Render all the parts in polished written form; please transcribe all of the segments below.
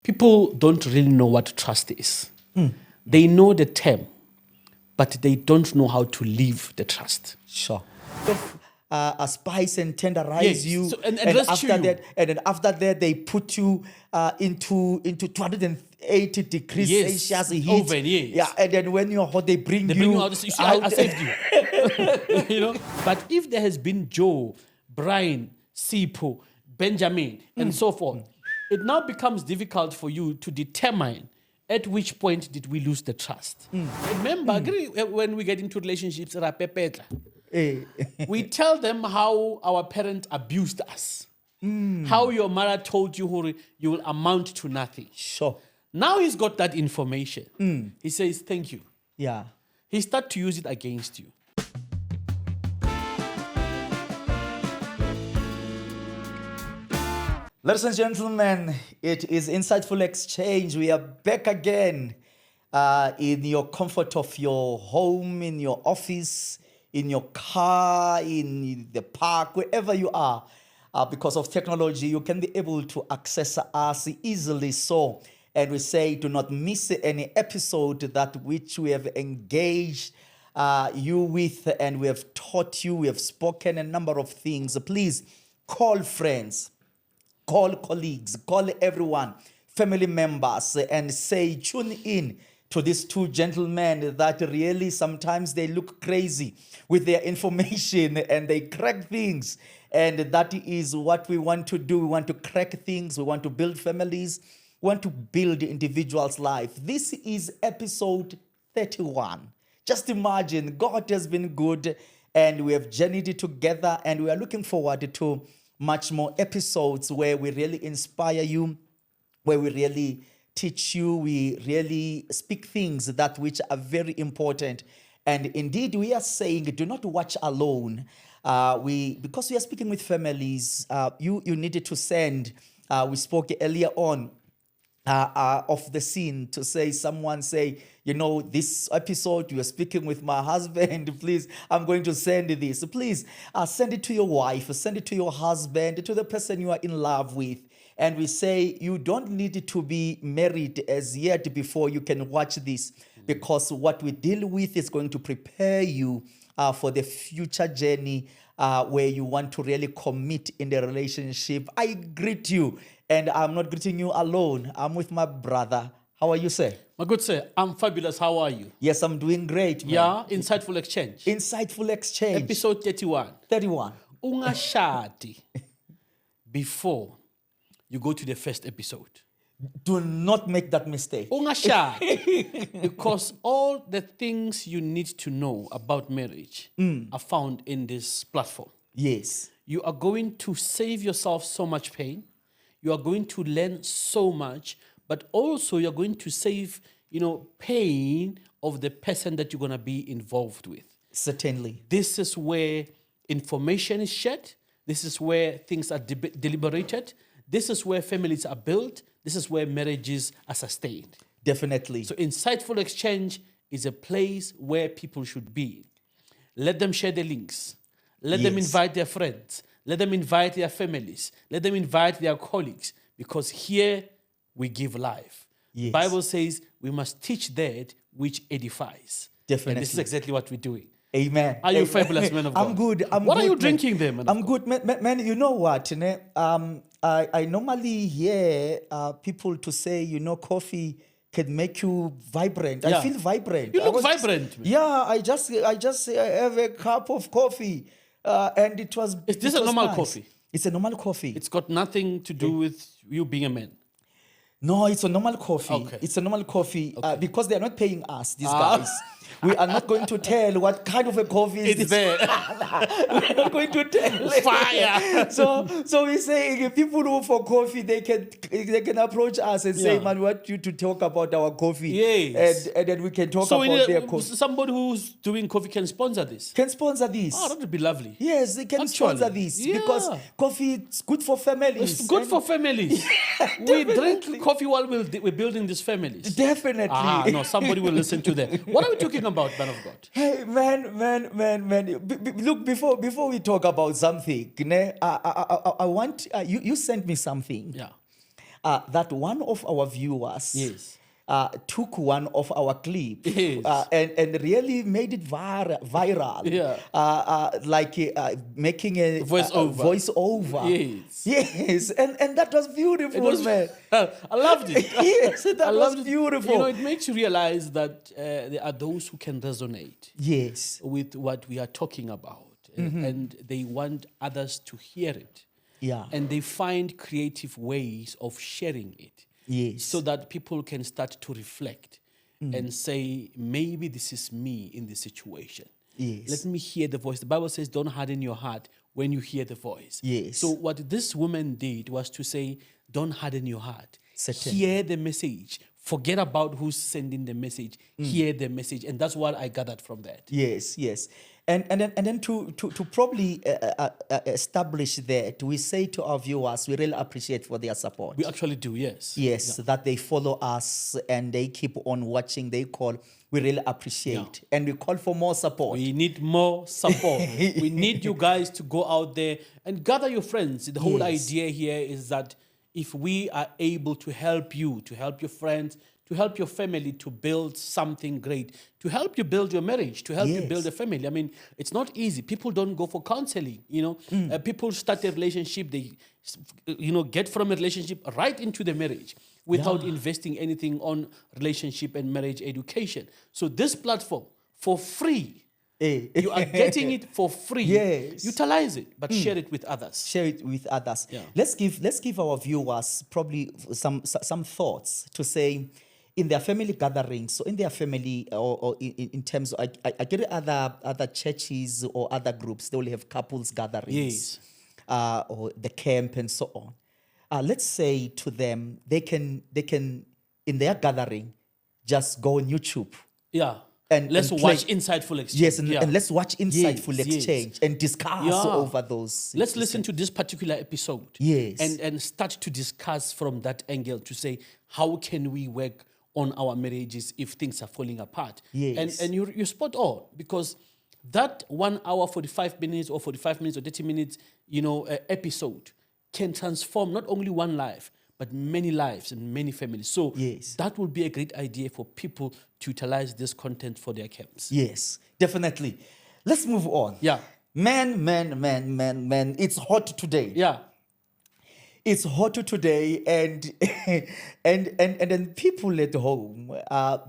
People don't really know what trust is. They know the term, but they don't know how to live the trust. Sure. A spice and tenderize you, So, and after that, and then after that, they put you into 280 degrees Celsius heat. Oven, yes. Yeah, and then when you're hot, they bring you out. You see, I saved you. But if there has been Joe, Brian, Sipo, Benjamin, and so forth, it now becomes difficult for you to determine at which point did we lose the trust. Remember, when we get into relationships, we tell them how our parent abused us. How your mother told you you will amount to nothing. Sure. Now he's got that information. He says, thank you. Yeah. He starts to use it against you. Ladies and gentlemen, it is Insightful Exchange. We are back again in your comfort of your home, in your office, in your car, in the park, wherever you are. Because of technology, you can be able to access us easily so. And we say, do not miss any episode that which we have engaged you with, and we have taught you, we have spoken a number of things. Please call friends, call colleagues, call everyone, family members, and say, tune in to these two gentlemen that really sometimes they look crazy with their information and they crack things. And that is what we want to do. We want to crack things. We want to build families. We want to build individuals' life. This is episode 31. Just imagine, God has been good and we have journeyed together, and we are looking forward to much more episodes where we really inspire you, where we really teach you, we really speak things that which are very important. And indeed, we are saying, do not watch alone. Because we are speaking with families, you needed to send, we spoke earlier on, of the scene to say, someone say, this episode, you are speaking with my husband, please, I'm going to send this. Please send it to your wife, send it to your husband, to the person you are in love with. And we say, you don't need to be married as yet before you can watch this, because what we deal with is going to prepare you for the future journey where you want to really commit in the relationship. I greet you, and I'm not greeting you alone. I'm with my brother. How are you, sir? My good sir, I'm fabulous. How are you? Yes, I'm doing great, man. Yeah, Insightful Exchange. Insightful Exchange. Episode 31. 31. Ungashadi before you go to the first episode. Do not make that mistake. Ungashadi. Because all the things you need to know about marriage are found in this platform. Yes. You are going to save yourself so much pain. You are going to learn so much, but also you're going to save, pain of the person that you're going to be involved with. Certainly. This is where information is shared. This is where things are deliberated. This is where families are built. This is where marriages are sustained. Definitely. So Insightful Exchange is a place where people should be. Let them share the links. Let them invite their friends. Let them invite their families. Let them invite their colleagues, because here we give life. Yes. The Bible says we must teach that which edifies. Definitely. And this is exactly what we're doing. Amen. Are you fabulous, man of God? I'm good. What are you drinking there, man? I'm good, man. You know what? I normally hear people to say, coffee can make you vibrant. Yeah. I feel vibrant. You look vibrant, man. Yeah, I just have a cup of coffee, and it was. Is this a normal coffee? It's a normal coffee. It's got nothing to do with you being a man. No, it's a normal coffee. Okay. It's a normal coffee because they are not paying us, these guys. We are not going to tell what kind of a coffee is It's this. there. We're not going to tell. Fire. So we're saying if people who for coffee, they can approach us and say, man, we want you to talk about our coffee. Yes. And then we can talk about their coffee. Somebody who's doing coffee can sponsor this. Can sponsor this. Oh, that would be lovely. Yes, they can sponsor this because coffee is good for families. It's good for families. We drink coffee while we're building these families. Definitely. No, somebody will listen to that. What are we talking about, man of God? Hey, man. Look, before we talk about something, I want, you sent me something. Yeah. that one of our viewers Yes. took one of our clips Yes. and really made it viral. Yeah. Like making a Voiceover. voiceover. Yes. Yes, and that was beautiful, It was, man. I loved it. Yes, that I was loved it. beautiful. You know, it makes you realize that there are those who can resonate Yes. with what we are talking about, and they want others to hear it. Yeah. And they find creative ways of sharing it. Yes. So that people can start to reflect and say, maybe this is me in this situation. Yes. Let me hear the voice. The Bible says, don't harden your heart when you hear the voice. Yes. So what this woman did was to say, don't harden your heart. Certainly. Hear the message. Forget about who's sending the message. Hear the message. And that's what I gathered from that. Yes, yes. And then to probably establish that, we say to our viewers, we really appreciate for their support. We actually do, yes. Yes, that they follow us and they keep on watching. They call. We really appreciate. And we call for more support. We need more support. We need you guys to go out there and gather your friends. The whole Yes. idea here is that if we are able to help you, to help your friends, to help your family to build something great, to help you build your marriage, to help you Yes. build a family. I mean, it's not easy. People don't go for counseling, you know. People start a relationship, they, get from a relationship right into the marriage without investing anything on relationship and marriage education. So this platform, for free, you are getting it for free. Yes. Utilize it, but share it with others. Share it with others. Yeah. Let's give our viewers probably some thoughts to say in their family gatherings, so in their family or in terms of, I get other churches or other groups, they will have couples gatherings. Yes. Or the camp and so on. Let's say to them, they can in their gathering just go on YouTube. Yeah. And let's play. watch insightful exchange. Yes, and let's watch insightful Yes, yes. exchange and discuss Yeah. over those. Let's listen to this particular episode. Yes. And start to discuss from that angle to say, how can we work on our marriages if things are falling apart? Yes. And you're spot on, because that 1 hour, 45 minutes or 45 minutes or 30 minutes, episode can transform not only one life, but many lives and many families. So Yes. that would be a great idea for people to utilize this content for their camps. Yes, definitely. Let's move on. Yeah. Man. It's hot today. Yeah. It's hot today, and and then people at home,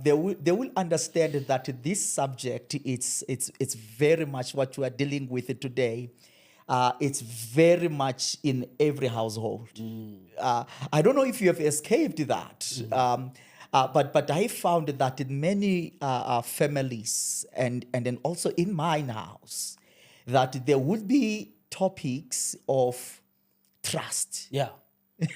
they will understand that this subject it's very much what we are dealing with today. It's very much in every household. I don't know if you have escaped that, but I found that in many families and then also in my house, that there would be topics of trust. Yeah.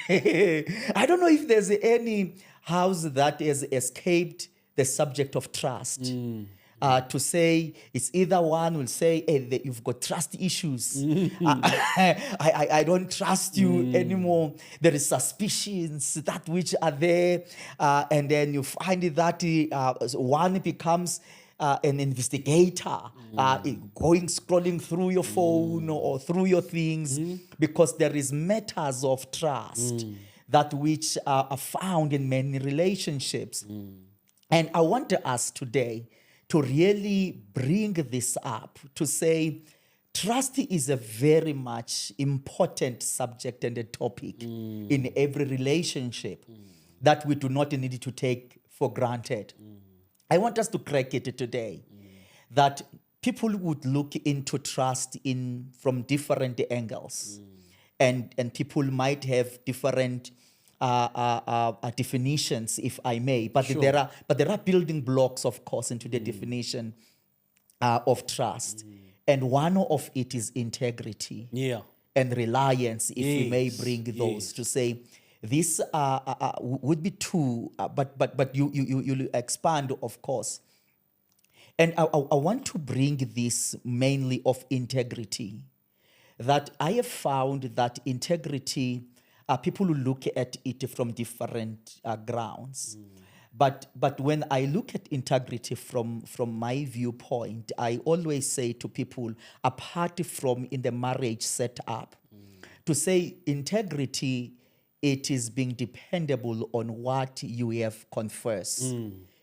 I don't know if there's any house that has escaped the subject of trust. To say it's either one will say, hey, you've got trust issues. I don't trust you anymore. There is suspicions that which are there. And then you find that one becomes an investigator, scrolling through your phone or through your things, because there is matters of trust that which are found in many relationships. And I want us today to really bring this up, to say trust is a very much important subject and a topic in every relationship that we do not need to take for granted. I want us to crack it today, that people would look into trust from different angles, and people might have different definitions, if I may, but Sure. there are building blocks, of course, into the definition of trust, and one of it is integrity. Yeah. And reliance, if we may Yes, bring those yes. to say this would be two, but you expand, of course. And I want to bring this mainly of integrity, that I have found that integrity, people look at it from different grounds. But when I look at integrity from my viewpoint, I always say to people, apart from in the marriage setup, to say integrity it is being dependable on what you have confessed,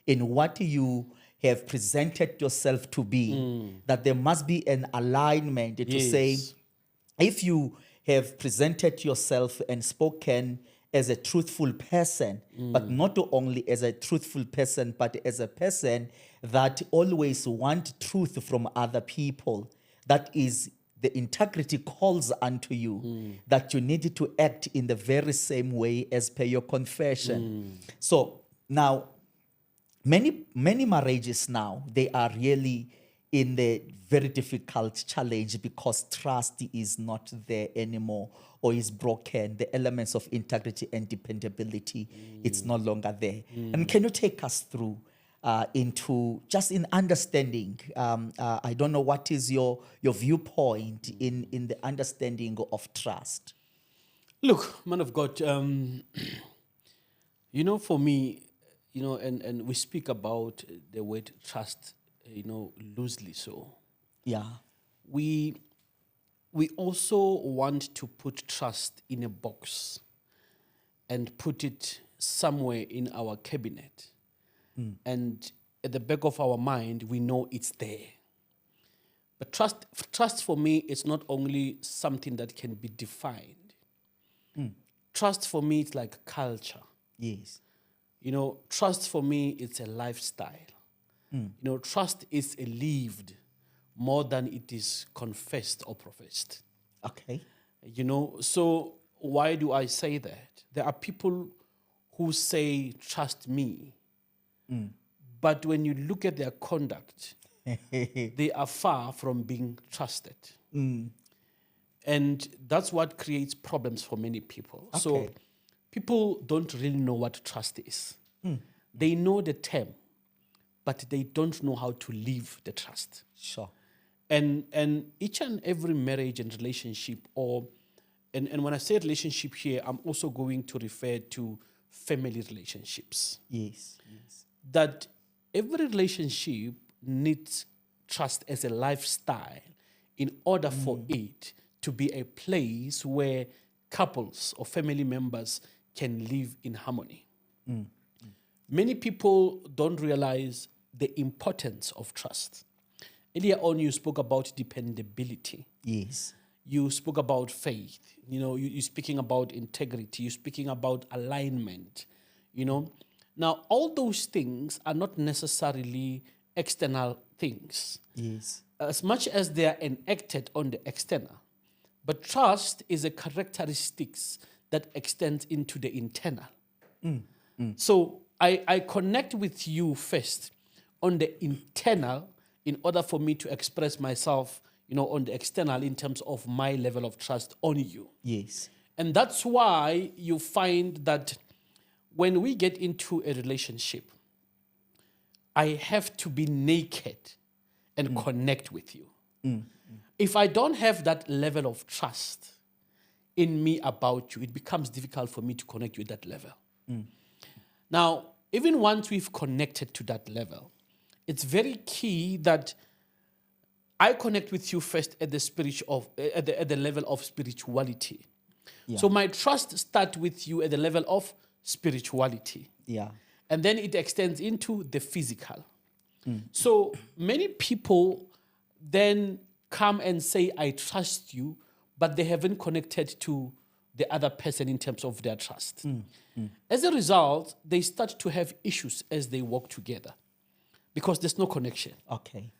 in what you have presented yourself to be, that there must be an alignment to say, Yes. if you have presented yourself and spoken as a truthful person, but not only as a truthful person, but as a person that always want truth from other people, that is the integrity calls unto you, that you need to act in the very same way as per your confession. So now, many marriages now, they are really in the very difficult challenge because trust is not there anymore, or is broken. The elements of integrity and dependability, it's no longer there. And can you take us through into just in understanding? I don't know, what is your viewpoint in the understanding of trust? Look, man of God, for me, and we speak about the word trust, loosely so. Yeah. We also want to put trust in a box and put it somewhere in our cabinet. And at the back of our mind, we know it's there. But trust for me is not only something that can be defined. Trust for me, it's like culture. Yes. Trust for me, it's a lifestyle. Trust is a lived more than it is confessed or professed. Okay. So why do I say that? There are people who say, trust me. But when you look at their conduct, they are far from being trusted. And that's what creates problems for many people. Okay. So people don't really know what trust is. They know the term, but they don't know how to live the trust. Sure. And each and every marriage and relationship, and when I say relationship here, I'm also going to refer to family relationships. Yes. That every relationship needs trust as a lifestyle in order for it to be a place where couples or family members can live in harmony. Many people don't realize the importance of trust. Earlier on, you spoke about dependability. Yes. You spoke about faith. You're speaking about integrity. You're speaking about alignment. Now, all those things are not necessarily external things. Yes. As much as they are enacted on the external. But trust is a characteristics that extends into the internal. So I connect with you first on the internal in order for me to express myself, on the external in terms of my level of trust on you. Yes. And that's why you find that when we get into a relationship, I have to be naked and connect with you. If I don't have that level of trust in me about you, it becomes difficult for me to connect you at that level. Now, even once we've connected to that level, it's very key that I connect with you first at the level of spirituality. Yeah. So my trust starts with you at the level of spirituality. Yeah. And then it extends into the physical. So many people then come and say, I trust you, but they haven't connected to the other person in terms of their trust. As a result, they start to have issues as they work together because there's no connection. Okay.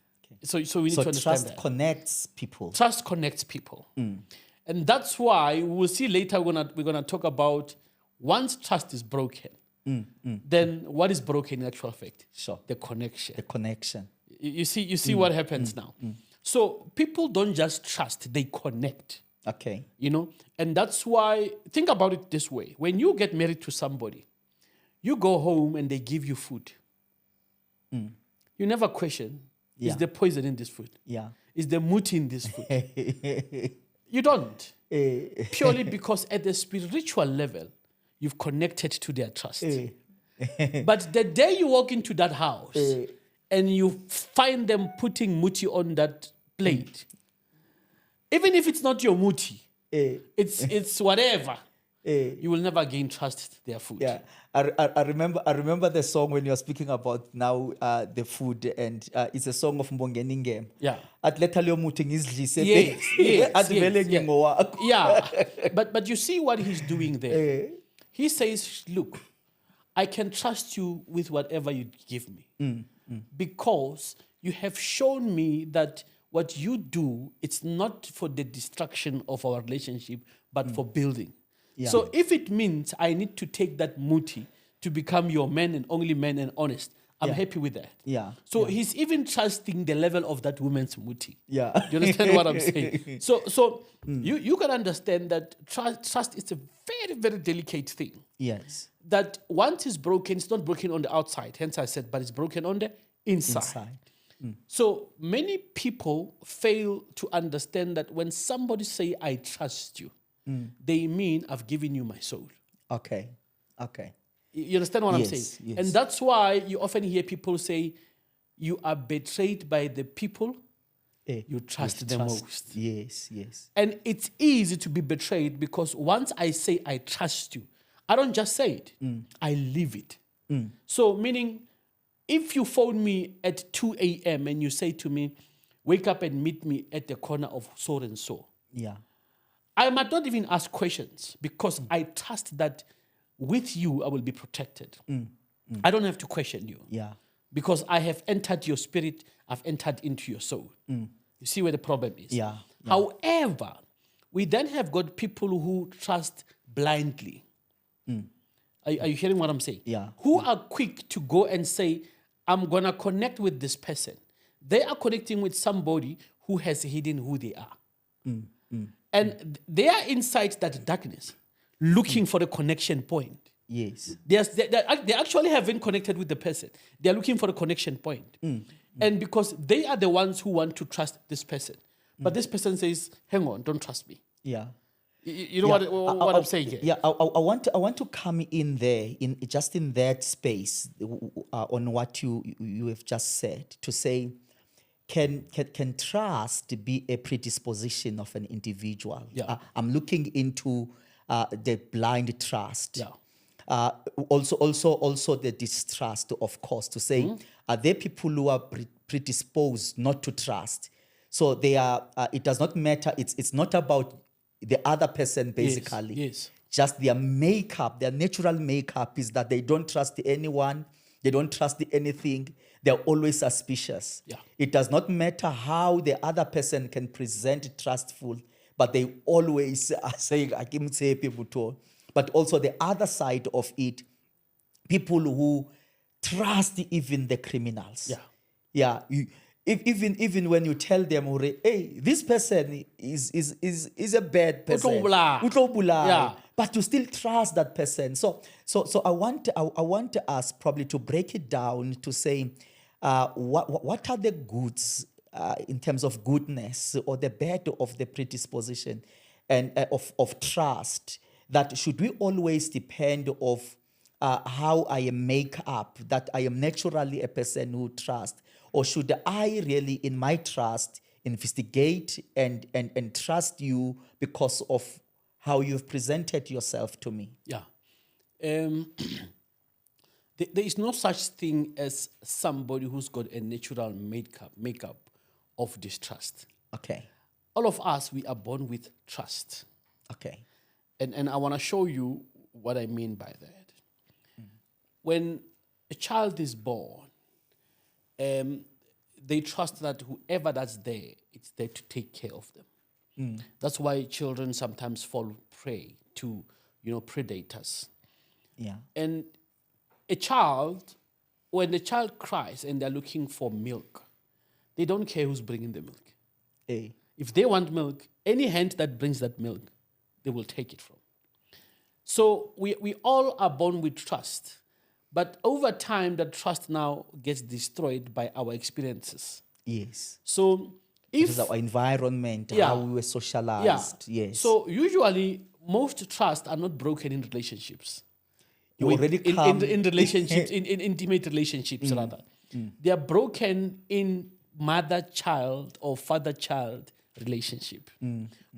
So we need to understand trust that. connects people. Trust connects people. And that's why we'll see later we're gonna talk about once trust is broken, then what is broken in actual fact? Sure. The connection. The connection. You see what happens now. So people don't just trust, they connect. Okay. And that's why, think about it this way. When you get married to somebody, you go home and they give you food. You never question, is there poison in this food? Yeah. Is there muti in this food? You don't. Purely because at the spiritual level, you've connected to their trust. But the day you walk into that house and you find them putting muti on that plate, even if it's not your muti, it's whatever. you will never gain trust their food. Yeah, I remember the song when you're speaking about now the food, and it's a song of Mbongeni Ngema. Yeah. Athi letha leyo muthi ngizidlise Yes, yes, athi vele yes, yeah. ngingowakho. Yeah. But you see what he's doing there. He says, look, I can trust you with whatever you give me. Because you have shown me that what you do, it's not for the destruction of our relationship, but for building. Yeah. So if it means I need to take that muti to become your man and only man and honest, I'm happy with that. Yeah. So he's even trusting the level of that woman's muti. Yeah. Do you understand what I'm saying? So you can understand that trust is a very, very delicate thing. Yes. That once it's broken, it's not broken on the outside. Hence I said, but it's broken on the inside. So many people fail to understand that when somebody say, I trust you, they mean I've given you my soul. Okay. Okay. You understand what I'm saying? Yes. And that's why you often hear people say, you are betrayed by the people you trust the most. Yes. And it's easy to be betrayed because once I say I trust you, I don't just say it, I live it. So meaning, if you phone me at 2 a.m. and you say to me, wake up and meet me at the corner of so and so, Yeah. I might not even ask questions because I trust that with you I will be protected. I don't have to question you. Yeah. Because I have entered your spirit, I've entered into your soul. You see where the problem is? Yeah. However, we then have got people who trust blindly. Are you hearing what I'm saying? Yeah. Who are quick to go and say, I'm going to connect with this person. They are connecting with somebody who has hidden who they are. And they are inside that darkness, looking for a connection point. Yes. They actually haven't connected with the person. They are looking for a connection point. And because they are the ones who want to trust this person. But this person says, hang on, don't trust me. Yeah. You know what I'm saying here? Yeah, I want to come in there, in that space, on what you have just said, to say, can trust be a predisposition of an individual? Yeah. I'm looking into the blind trust. Yeah. Also the distrust, of course, to say, are there people who are predisposed not to trust? So they are. It does not matter. It's not about the other person, basically. Yes. Just their makeup, their natural makeup is that they don't trust anyone, they don't trust anything, they're always suspicious. Yeah. It does not matter how the other person can present trustful, but they always are saying, I can't say people to. But also the other side of it, people who trust even the criminals. Yeah. Yeah. Even when you tell them, hey, this person is a bad person, Utlobula. Yeah. but you still trust that person. So I want us probably to break it down to say, what are the goods in terms of goodness or the bad of the predisposition and of trust, that should we always depend of how I make up that I am naturally a person who trusts? Or should I really, in my trust, investigate and trust you because of how you've presented yourself to me? Yeah. There is no such thing as somebody who's got a natural makeup of distrust. Okay. All of us, we are born with trust. Okay. And I want to show you what I mean by that. When a child is born, they trust that whoever that's there, it's there to take care of them. That's why children sometimes fall prey to, predators. Yeah. And a child, when the child cries and they're looking for milk, they don't care who's bringing the milk. Hey. If they want milk, any hand that brings that milk, they will take it from. So we all are born with trust. But over time, that trust now gets destroyed by our experiences. Yes. So if... Because our environment, how we were socialized. Yeah. Yes. So usually, most trust are not broken in relationships. You already come... In relationships, in intimate relationships, rather. They are broken in mother-child or father-child relationship,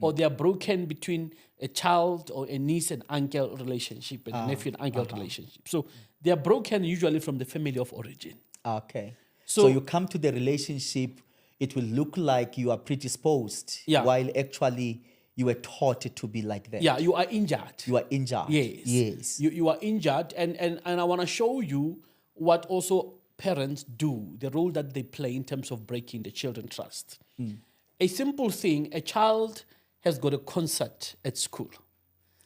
or they are broken between a child or a niece and uncle relationship and a nephew and uncle relationship. So they are broken usually from the family of origin. Okay. So- So you come to the relationship, it will look like you are predisposed, Yeah. while actually you were taught to be like that. Yeah, you are injured. You are injured. Yes. Yes. You are injured, and I want to show you what also parents do, the role that they play in terms of breaking the children trust. A simple thing, a child has got a concert at school,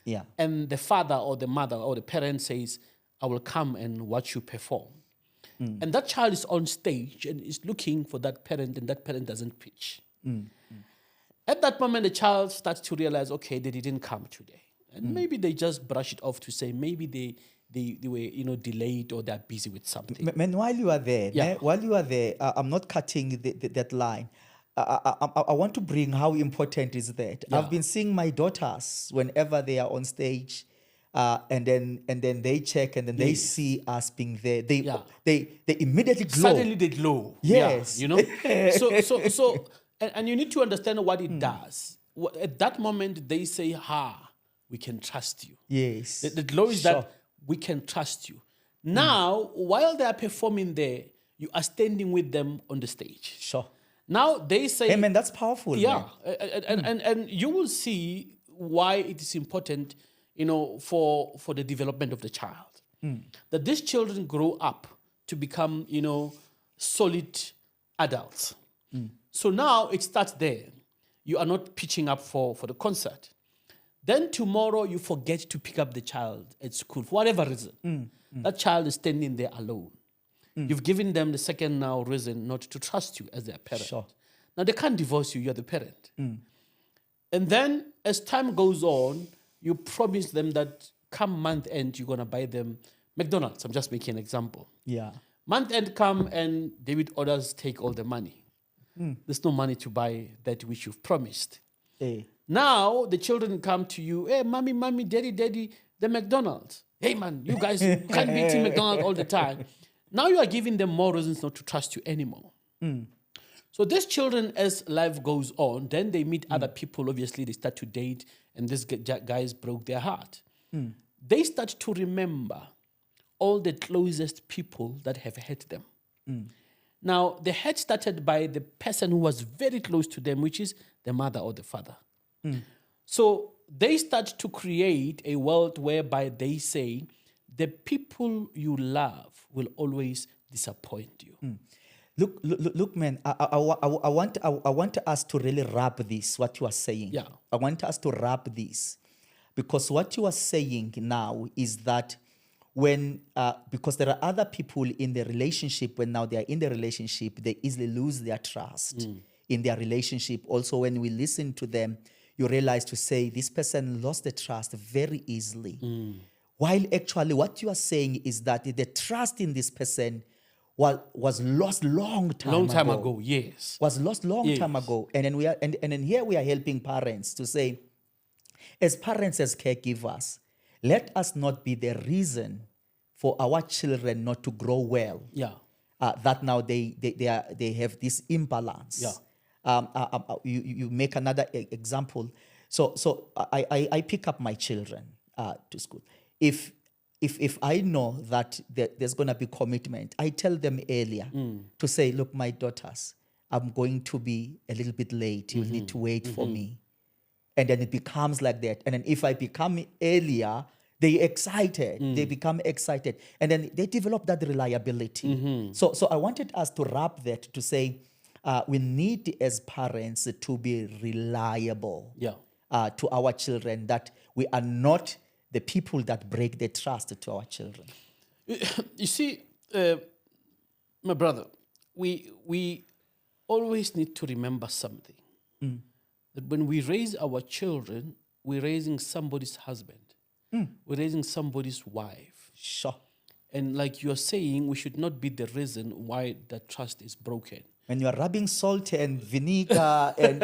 Yeah. and the father or the mother or the parent says, I will come and watch you perform. And that child is on stage and is looking for that parent, and that parent doesn't pitch. At that moment, the child starts to realize, okay, they didn't come today. And maybe they just brush it off to say maybe they were delayed or they're busy with something. Man, while you are there, Yeah. while you are there, I'm not cutting that line. I want to bring how important is that. Yeah. I've been seeing my daughters whenever they are on stage, and then they check and then they Yes. see us being there. They Yeah. they immediately glow. Suddenly they glow. Yes. Yeah, so and you need to understand what it does. At that moment, they say, we can trust you. Yes. The glow is Sure. that we can trust you. Now, while they are performing there, you are standing with them on the stage. Sure. Now they say, Hey man, that's powerful. yeah, Man. and you will see why it is important, for the development of the child. That these children grow up to become, solid adults. So now it starts there. You are not pitching up for the concert. Then tomorrow you forget to pick up the child at school for whatever reason. That child is standing there alone. You've given them the second now reason not to trust you as their parent. Sure. Now they can't divorce you, you're the parent. And then as time goes on, you promise them that come month end, you're going to buy them McDonald's. I'm just making an example. Yeah. Month end come and David orders take all the money. There's no money to buy that which you've promised. Hey. Now the children come to you, hey, mommy, daddy, the McDonald's. Hey man, you guys can't be eating McDonald's all the time. Now you are giving them more reasons not to trust you anymore. So these children, as life goes on, then they meet other people. Obviously, they start to date, and these guys broke their heart. They start to remember all the closest people that have hurt them. Now, the hurt started by the person who was very close to them, which is the mother or the father. So they start to create a world whereby they say, the people you love will always disappoint you. Look, man. I want us to really wrap this. What you are saying. Yeah. I want us to wrap this, because what you are saying now is that when because there are other people in the relationship, when now they are in the relationship, they easily lose their trust in their relationship. Also, when we listen to them, you realize to say this person lost the trust very easily. While actually what you are saying is that the trust in this person was lost long time ago. Yes. Was lost long time Yes. ago. And then we are and then here we are helping parents to say, as parents, as caregivers, let us not be the reason for our children not to grow well. Yeah. That now they have this imbalance. Yeah. You make another example. So I pick up my children to school. If I know that there's going to be commitment, I tell them earlier to say, look, my daughters, I'm going to be a little bit late. You'll need to wait for me. And then it becomes like that. And then if I become earlier, they excited. They become excited. And then they develop that reliability. So I wanted us to wrap that to say, we need as parents to be reliable to our children, that we are not the people that break the trust to our children. You see, my brother, we always need to remember something. That when we raise our children, we're raising somebody's husband. We're raising somebody's wife. Sure. And like you're saying, we should not be the reason why the trust is broken. When you are rubbing salt and vinegar and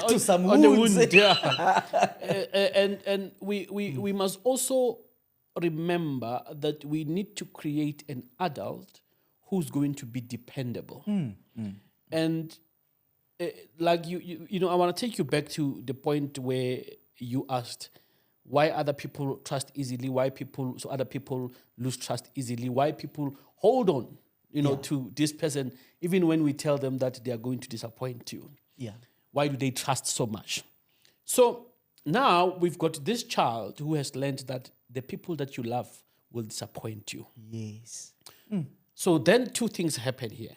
to some On the wounds. wound, yeah. And we must also remember that we need to create an adult who's going to be dependable. And like you know, I want to take you back to the point where you asked why other people trust easily, so other people lose trust easily, why people hold on, to this person even when we tell them that they are going to disappoint you. Yeah. Why do they trust so much? So now we've got this child who has learned that the people that you love will disappoint you. Yes. So then two things happen here.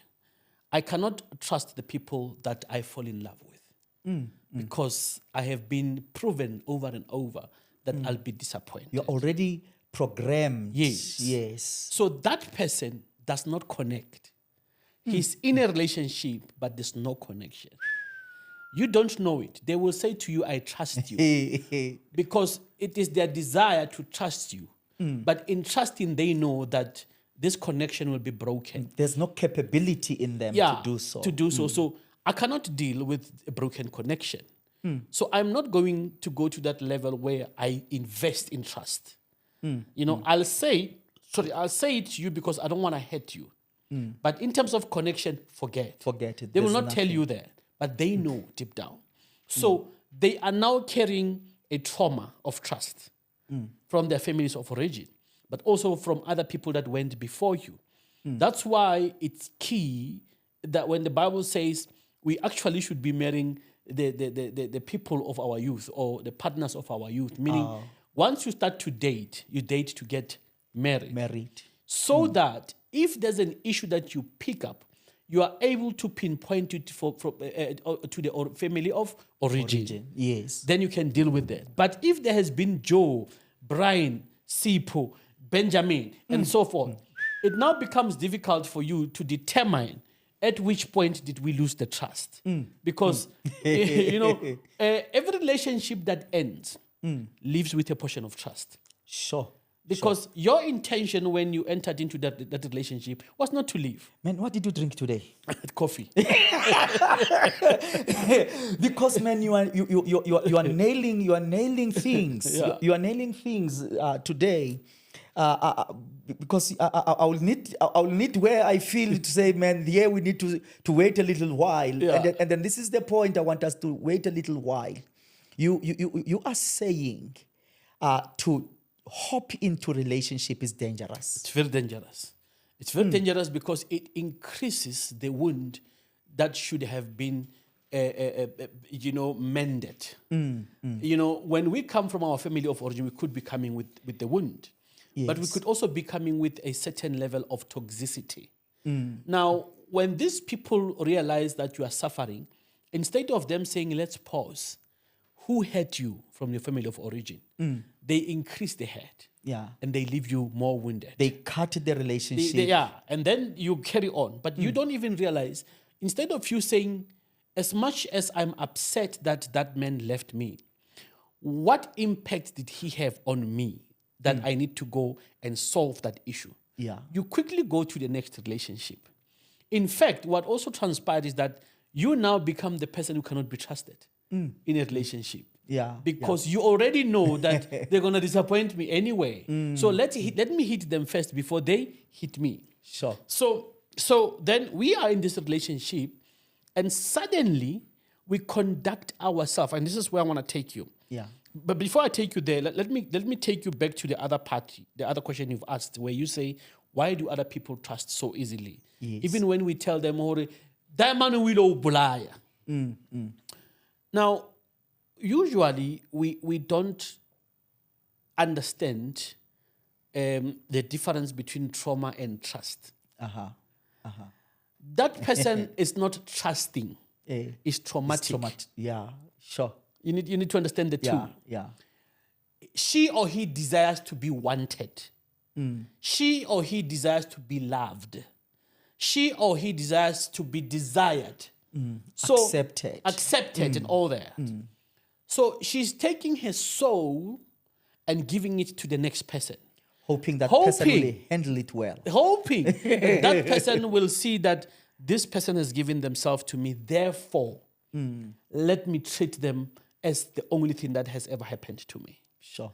I cannot trust the people that I fall in love with because I have been proven over and over that I'll be disappointed. You're already programmed. Yes. Yes. So that person does not connect. He's in a relationship, but there's no connection. You don't know it. They will say to you, I trust you. Because it is their desire to trust you. But in trusting, they know that this connection will be broken. There's no capability in them to do so. So I cannot deal with a broken connection. So I'm not going to go to that level where I invest in trust. I'll say it to you because I don't want to hurt you. But in terms of connection, forget it. They will not tell you that, but they know deep down. So they are now carrying a trauma of trust from their families of origin, but also from other people that went before you. That's why it's key that when the Bible says we actually should be marrying the people of our youth or the partners of our youth, meaning once you start to date, you date to get married. So that if there's an issue that you pick up, you are able to pinpoint it to the family of origin. Yes. Then you can deal with that. But if there has been Joe, Brian, Sipho, Benjamin, and so forth, it now becomes difficult for you to determine at which point did we lose the trust. Because, every relationship that ends leaves with a portion of trust. Sure. Because your intention when you entered into that relationship was not to leave. Man, what did you drink today? Coffee. Because man, you are nailing things. Yeah. You are nailing things today. Because I will need where I feel to say, man, here we need to wait a little while. Yeah. And then this is the point I want us to wait a little while. You are saying to hop into relationship is dangerous. It's very dangerous. It's very dangerous because it increases the wound that should have been, mended. When we come from our family of origin, we could be coming with the wound. Yes. But we could also be coming with a certain level of toxicity. Now, when these people realize that you are suffering, instead of them saying, let's pause, who hurt you from your family of origin? They increase the hurt. Yeah. And they leave you more wounded. They cut the relationship. And then you carry on. But you don't even realize, instead of you saying, as much as I'm upset that man left me, what impact did he have on me that I need to go and solve that issue? Yeah. You quickly go to the next relationship. In fact, what also transpired is that you now become the person who cannot be trusted in a relationship. Yeah. Because you already know that they're going to disappoint me anyway. So let me hit them first before they hit me. Sure. So then we are in this relationship and suddenly we conduct ourselves. And this is where I want to take you. Yeah. But before I take you there, let me take you back to the other part, the other question you've asked, where you say, why do other people trust so easily? Yes. Even when we tell them, that man will bulaya. Now, usually we don't understand the difference between trauma and trust. That person is not trusting; it's traumatic. Yeah, sure. You need to understand the two. Yeah. She or he desires to be wanted. She or he desires to be loved. She or he desires to be desired. So accepted and all that. So she's taking her soul and giving it to the next person. Hoping that person will handle it well. Hoping that person will see that this person has given themselves to me. Therefore, let me treat them as the only thing that has ever happened to me. Sure.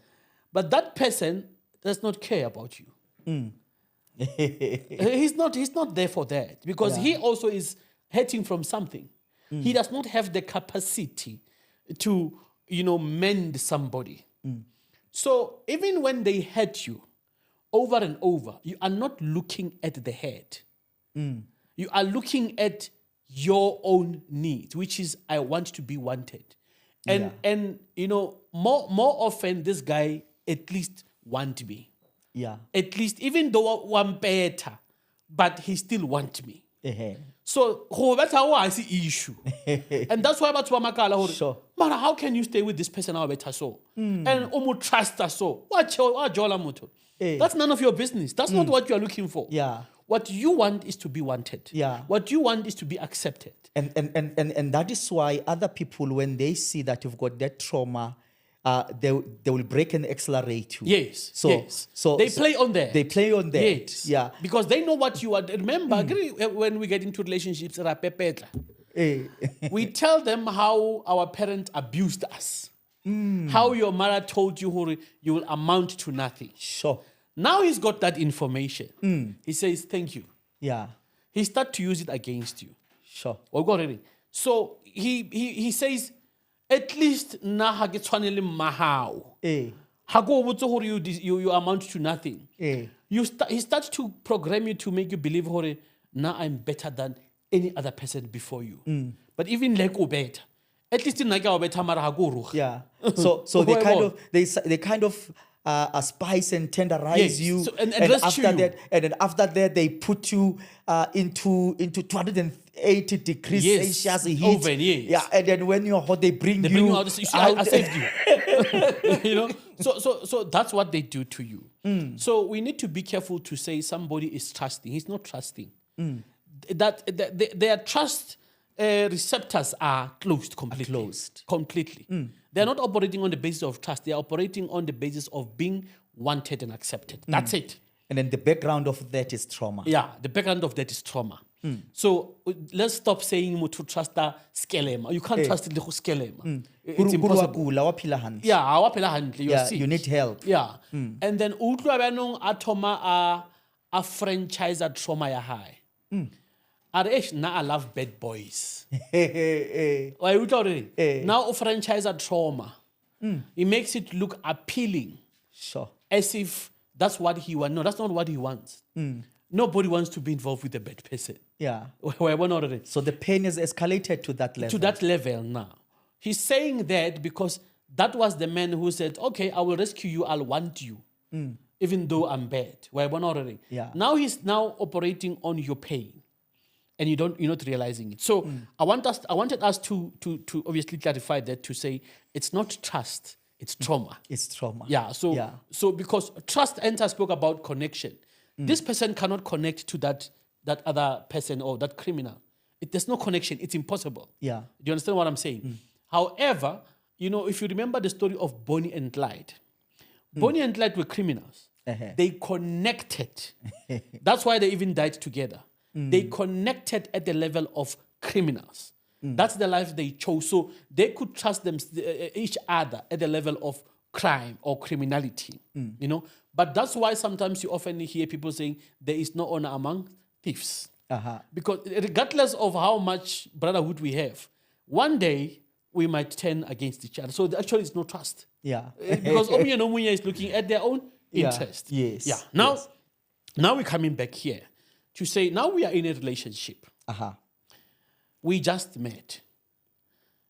But that person does not care about you. He's not there for that because he also is hurting from something. He does not have the capacity to, mend somebody. So even when they hurt you over and over, you are not looking at the head. You are looking at your own needs, which is, I want to be wanted. And more often, this guy at least want me. Yeah. At least, even though I'm better, but he still want me. So, that's how I see issue. And that's why about Makau. Sure. Man, how can you stay with this person now better so? And trust us so. That's none of your business. That's not what you are looking for. Yeah. What you want is to be wanted. Yeah. What you want is to be accepted. And that is why other people, when they see that you've got that trauma, they will break and accelerate you. Yes. So they play on that. They play on that. Yes. Yeah. Because they know what you are. Remember, when we get into relationships, we tell them how our parents abused us. How your mother told you you will amount to nothing. Sure. Now he's got that information. He says, thank you. Yeah. He starts to use it against you. Sure. So he says, at least na ha ke tshwanele mahao. Ha go botse hore you amount to nothing. He starts to program you to make you believe hore now I'm better than any other person before you. But even like better. At least in naka better mara ha go ruga. Yeah. So they kind of spice and tenderize you, so, and after that they put you into 280 degrees Celsius heat. Oven, yes. Yeah, and then when you're hot, they bring you out. I saved you. So that's what they do to you. So we need to be careful to say somebody is trusting. He's not trusting. Their trust receptors are closed completely. They are not operating on the basis of trust. They are operating on the basis of being wanted and accepted. That's it. And then the background of that is trauma. Yeah, the background of that is trauma. So let's stop saying to trust the skelema. You can't trust the skelema. It's impossible. Yeah, you need help. Yeah. And then atoma a franchiser trauma ya high. I love bad boys. Now a franchiser trauma. It makes it look appealing. Sure. As if that's what he wants. No, that's not what he wants. Nobody wants to be involved with a bad person. Yeah. So the pain has escalated to that level. To that level now. He's saying that because that was the man who said, okay, I will rescue you, I'll want you. Even though I'm bad. Yeah. Now he's now operating on your pain. And you're not realizing it. So I wanted us to obviously clarify that, to say it's not trust, it's trauma. It's trauma. Yeah. So because trust, Enta spoke about connection. This person cannot connect to that other person or that criminal. There's no connection. It's impossible. Yeah. Do you understand what I'm saying? However, if you remember the story of Bonnie and Clyde, Bonnie and Clyde were criminals. They connected. That's why they even died together. They connected at the level of criminals. That's the life they chose. So they could trust each other at the level of crime or criminality. But that's why sometimes you often hear people saying there is no honor among thieves. Because regardless of how much brotherhood we have, one day we might turn against each other. So actually it's no trust. Yeah. Because Omuya and Omuya is looking at their own interest. Yes. Yeah. Now we're coming back here to say, now we are in a relationship. We just met.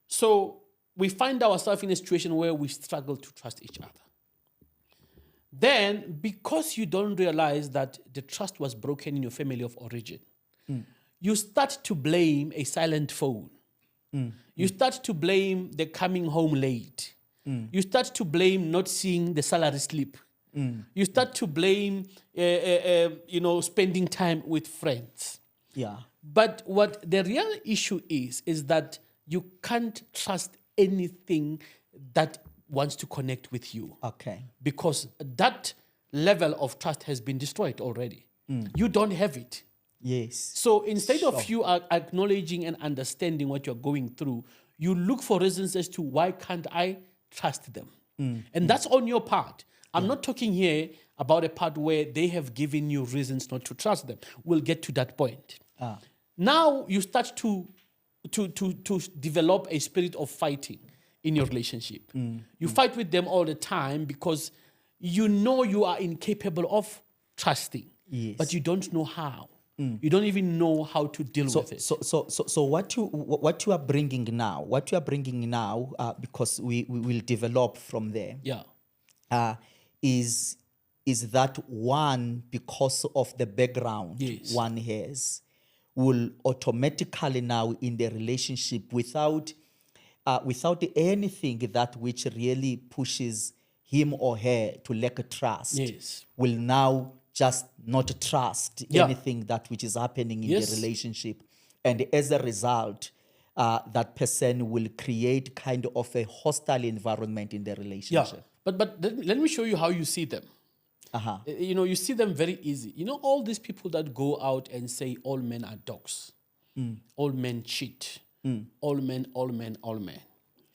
So we find ourselves in a situation where we struggle to trust each other. Then, because you don't realize that the trust was broken in your family of origin, you start to blame a silent phone. You start to blame the coming home late. You start to blame not seeing the salary slip. You start to blame, spending time with friends. Yeah. But what the real issue is that you can't trust anything that wants to connect with you. Okay. Because that level of trust has been destroyed already. You don't have it. Yes. So instead of you acknowledging and understanding what you're going through, you look for reasons as to why can't I trust them? And that's on your part. I'm not talking here about a part where they have given you reasons not to trust them. We'll get to that point. Now you start to to develop a spirit of fighting in your relationship. You fight with them all the time because you know you are incapable of trusting, Yes. but you don't know how. You don't even know how to deal with it. So what you are bringing now, because we will develop from there. Yeah. Is that one, because of the background Yes. one has, will automatically now in the relationship without anything that which really pushes him or her to lack trust, Yes. will now just not trust Yeah. anything that which is happening in Yes. the relationship, and as a result, that person will create kind of a hostile environment in the Yeah. relationship. But let me show you how you see them. You see them very easy. All these people that go out and say all men are dogs, all men cheat, all men.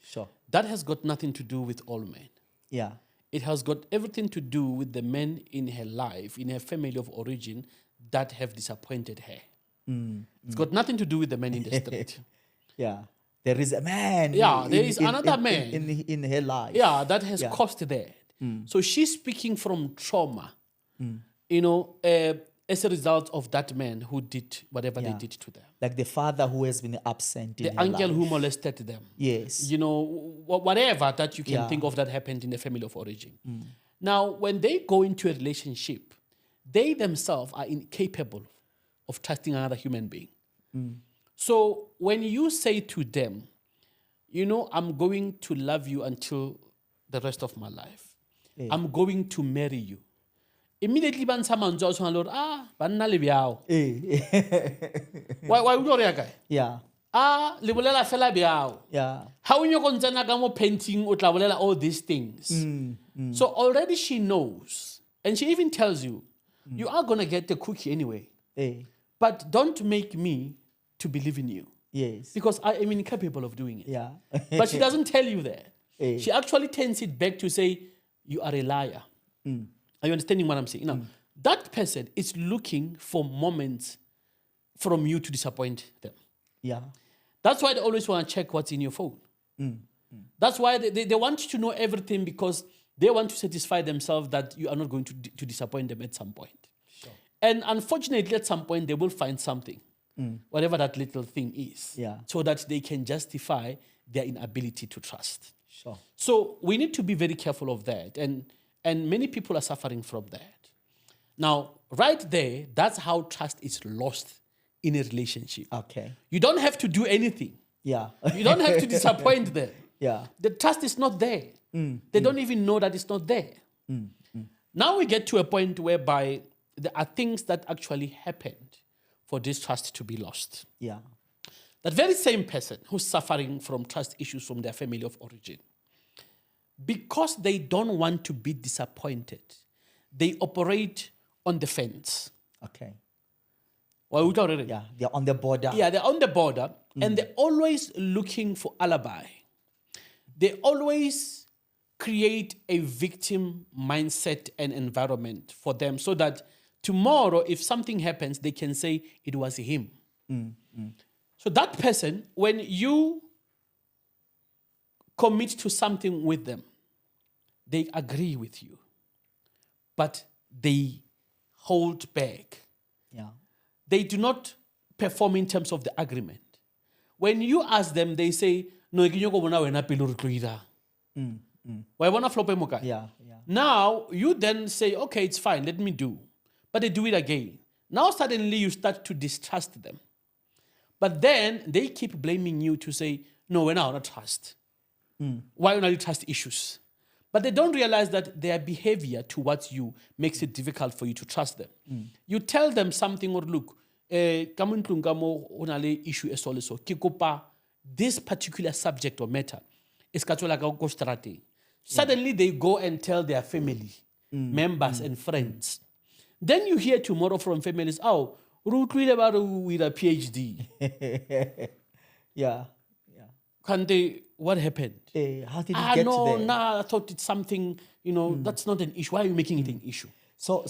Sure. That has got nothing to do with all men. Yeah. It has got everything to do with the men in her life, in her family of origin, that have disappointed her. It's got nothing to do with the men in the street. Yeah. There is a man. Yeah, there is another man in her life. Yeah, that has caused that. So she's speaking from trauma, as a result of that man who did whatever they did to them. Like the father who has been absent in The her uncle life. who molested them. Yes. Whatever that you can think of that happened in the family of origin. Now, when they go into a relationship, they themselves are incapable of trusting another human being. So when you say to them, I'm going to love you until the rest of my life. I'm going to marry you. Immediately, ban sa manzo a tshwana le hore, banna le bjao. Why would you guy? Yeah. Le bolela fela bjao. Yeah. How you go tsena ka mo painting o tla bolela all these things. So already she knows, and she even tells you, you are gonna get the cookie anyway. But don't make me to believe in you. Yes. Because I am incapable of doing it. Yeah. But she doesn't tell you that. She actually turns it back to say, you are a liar. Are you understanding what I'm saying? Now, that person is looking for moments from you to disappoint them. Yeah. That's why they always want to check what's in your phone. That's why they want you to know everything, because they want to satisfy themselves that you are not going to disappoint them at some point. Sure. And unfortunately, at some point, they will find something, whatever that little thing is, so that they can justify their inability to trust. Sure. So we need to be very careful of that. And many people are suffering from that. Now, right there, that's how trust is lost in a relationship. Okay. You don't have to do anything. Yeah. You don't have to disappoint them. Yeah. The trust is not there. They don't even know that it's not there. Now we get to a point whereby there are things that actually happened for this trust to be lost. Yeah. That very same person who's suffering from trust issues from their family of origin, because they don't want to be disappointed, they operate on the fence. Okay. Well, Yeah. They're on the border. Yeah, they're on the border, and they're always looking for alibi. They always create a victim mindset and environment for them, so that tomorrow, if something happens, they can say it was him. So that person, when you commit to something with them, they agree with you, but they hold back. Yeah. They do not perform in terms of the agreement. When you ask them, they say, no, Yeah. Now, you then say, okay, it's fine, let me do. But they do it again. Now, suddenly, you start to distrust them. But then, they keep blaming you to say, no, we're not trust. Why not you trust issues? But they don't realize that their behavior towards you makes it difficult for you to trust them. You tell them something, or look, issue this particular subject or matter is suddenly they go and tell their family members and friends. Then you hear tomorrow from families, oh, with a PhD. Yeah. Can they, what happened? How did it get there? I thought it's something, that's not an issue. Why are you making it an issue? So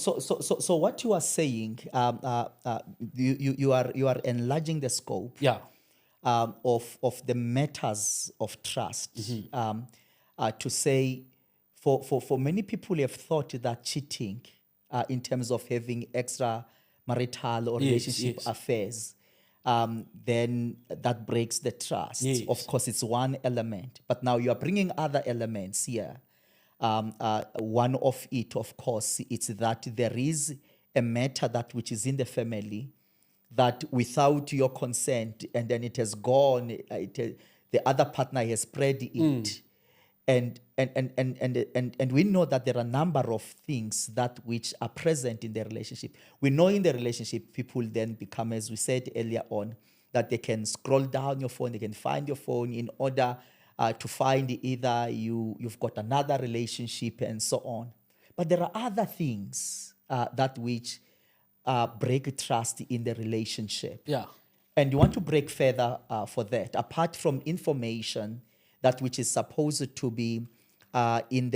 what you are saying, you are enlarging the scope. Yeah. of the matters of trust. To say, for many people have thought that cheating, in terms of having extramarital or relationship affairs, then that breaks the trust. Yes. Of course, it's one element, but now you are bringing other elements here. One of it, of course, it's that there is a matter that which is in the family that without your consent, and then it has gone, the other partner has spread it. And we know that there are a number of things that which are present in the relationship. We know in the relationship, people then become, as we said earlier on, that they can scroll down your phone, they can find your phone in order to find either you've got another relationship and so on. But there are other things that which break trust in the relationship. Yeah. And you want to break further for that, apart from information that which is supposed to be in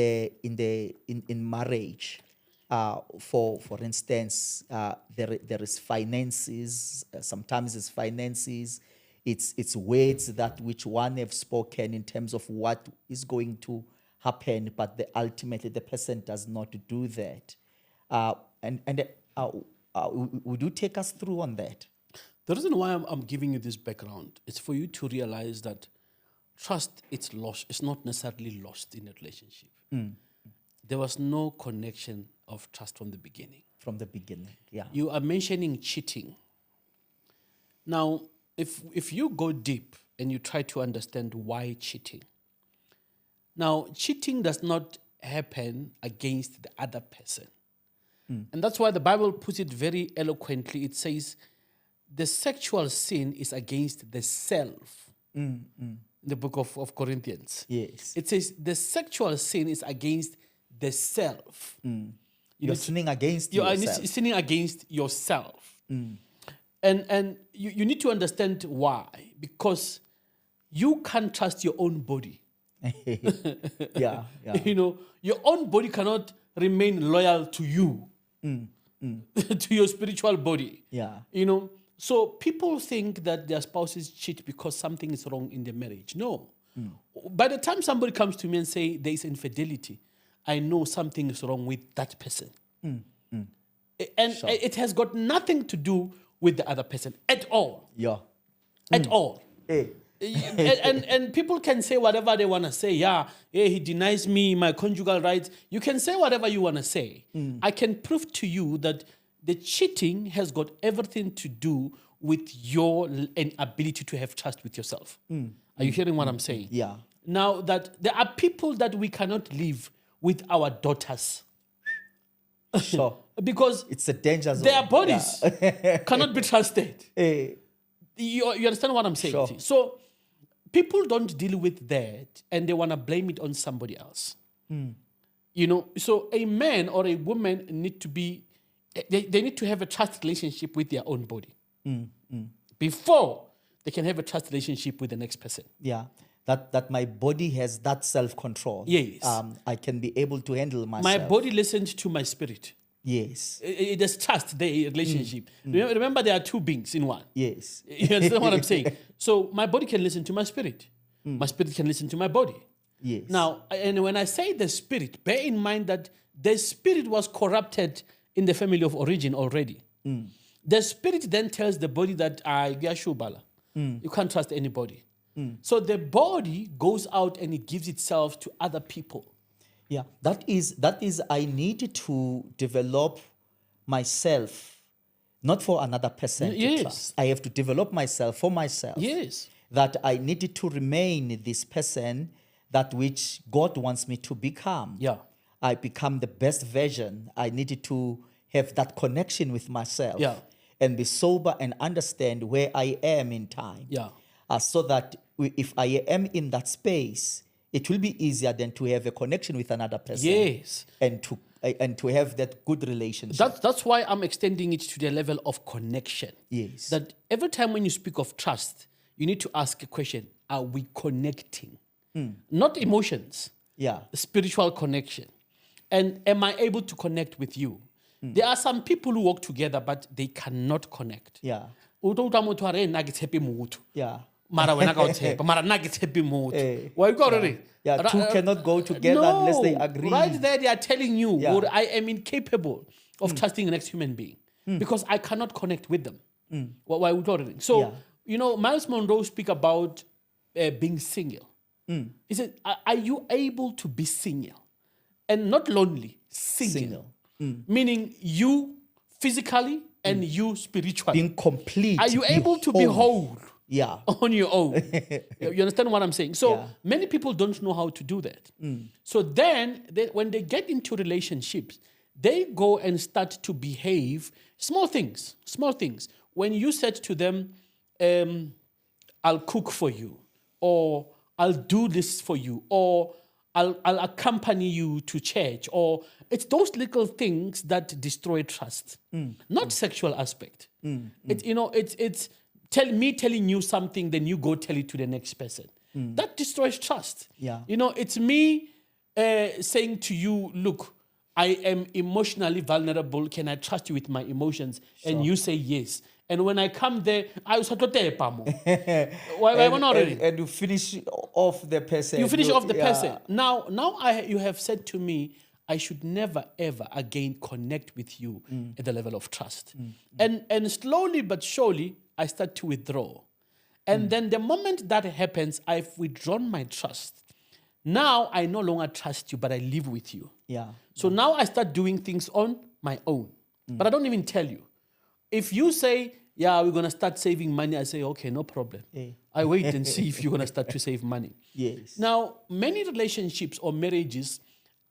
marriage. For instance, there is finances. Sometimes it's finances. It's words that which one have spoken in terms of what is going to happen, but ultimately the person does not do that. Would you take us through on that? The reason why I'm giving you this background is for you to realize that trust, it's lost. It's not necessarily lost in a relationship. There was no connection of trust from the beginning. From the beginning, yeah. You are mentioning cheating. Now, if you go deep and you try to understand why cheating. Now, cheating does not happen against the other person. And that's why the Bible puts it very eloquently. It says, the sexual sin is against the self. The book of Corinthians. Yes. It says the sexual sin is against the self. You're sinning against you yourself. are sinning against yourself. And you need to understand why. Because you can't trust your own body. Yeah. You know, your own body cannot remain loyal to you, to your spiritual body. Yeah. You know, so people think that their spouses cheat because something is wrong in the marriage. No. By the time somebody comes to me and say there is infidelity, I know something is wrong with that person. And it has got nothing to do with the other person at all. Yeah. At all. Hey. And people can say whatever they want to say. Yeah, he denies me my conjugal rights. You can say whatever you want to say. I can prove to you that the cheating has got everything to do with your inability to have trust with yourself. Are you hearing what I'm saying? Yeah. Now, that there are people that we cannot live with our daughters. Sure. Because it's a danger zone. Their bodies cannot be trusted. Hey. You understand what I'm saying? Sure. So people don't deal with that and they want to blame it on somebody else. You know, so a man or a woman need to be, they need to have a trust relationship with their own body before they can have a trust relationship with the next person. Yeah. That my body has that self-control. Yes. I can be able to handle myself. My body listens to my spirit. Yes. It is trust, the relationship. Remember, there are two beings in one. Yes. You understand what I'm saying? So my body can listen to my spirit. My spirit can listen to my body. Yes. Now, and when I say the spirit, bear in mind that the spirit was corrupted in the family of origin already. The spirit then tells the body that you can't trust anybody. So the body goes out and it gives itself to other people. Yeah, that is I need to develop myself, not for another person to trust. I have to develop myself for myself. Yes. That I needed to remain this person that which God wants me to become. Yeah. I become the best version. I needed to have that connection with myself. Yeah. And be sober and understand where I am in time. Yeah. So that if I am in that space, it will be easier than to have a connection with another person. Yes. And to have that good relationship. That's why I'm extending it to the level of connection. Yes. That every time when you speak of trust, you need to ask a question, are we connecting? Not emotions. Yeah. Spiritual connection. And am I able to connect with you? There are some people who work together, but they cannot connect. Yeah. Yeah. Mara wena ka o tshepa, mara nna ke tshepe motho. Wa utlwa hore? Yeah, two cannot go together unless they agree. Right there, they are telling you, Yeah. or I am incapable of trusting the next human being because I cannot connect with them. Why would you? So, Yeah. you know, Miles Monroe speak about being single. He said, are you able to be single? And not lonely, single. Meaning you physically and you spiritually. Being complete. Are you able to be whole? Yeah. On your own. You understand what I'm saying? So Yeah. many people don't know how to do that. So then when they get into relationships, they go and start to behave small things. When you said to them, I'll cook for you, or I'll do this for you, or I'll accompany you to church, or it's those little things that destroy trust, not sexual aspect. It's telling you something, then you go tell it to the next person. That destroys trust. Yeah. It's me saying to you, look, I am emotionally vulnerable. Can I trust you with my emotions? And you say yes. And when I come there, I was and you finish off the person. You finish off the person. Now you have said to me, I should never ever again connect with you at the level of trust. And slowly but surely, I start to withdraw. And then the moment that happens, I've withdrawn my trust. Now I no longer trust you, but I live with you. Yeah. So now I start doing things on my own. But I don't even tell you. If you say, yeah, we're going to start saving money, I say, okay, no problem. I wait and see if you're going to start to save money. Yes. Now, many relationships or marriages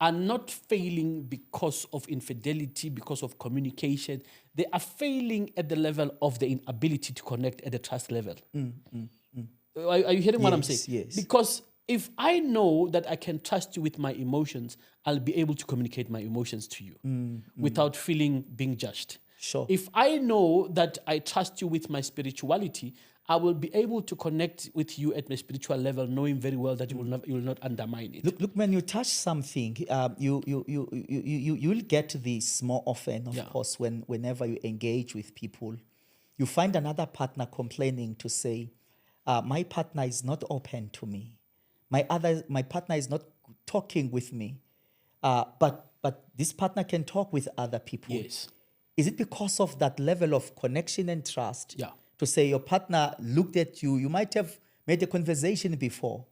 are not failing because of infidelity, because of communication. They are failing at the level of the inability to connect at the trust level. Are you hearing what I'm saying? Yes. Because if I know that I can trust you with my emotions, I'll be able to communicate my emotions to you without feeling being judged. Sure. If I know that I trust you with my spirituality, I will be able to connect with you at my spiritual level, knowing very well that you will not undermine it. Look, when you touch something, you'll get this more often, of course, whenever you engage with people. You find another partner complaining to say, my partner is not open to me. My partner is not talking with me. But this partner can talk with other people. Yes. Is it because of that level of connection and trust? Yeah. To say your partner looked at you, you might have made a conversation before,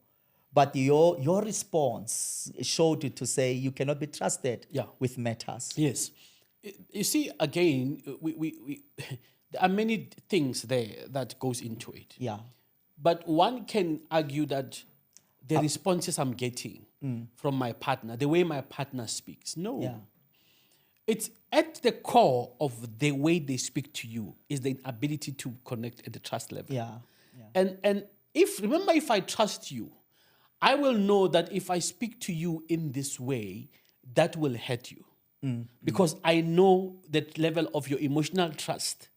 but your response showed you to say you cannot be trusted with matters. Yes. You see, again, we there are many things there that goes into it. Yeah. But one can argue that the responses I'm getting from my partner, the way my partner speaks, no. Yeah. It's at the core of the way they speak to you is the ability to connect at the trust level. Yeah. And if I trust you, I will know that if I speak to you in this way, that will hurt you. Because I know that level of your emotional trust.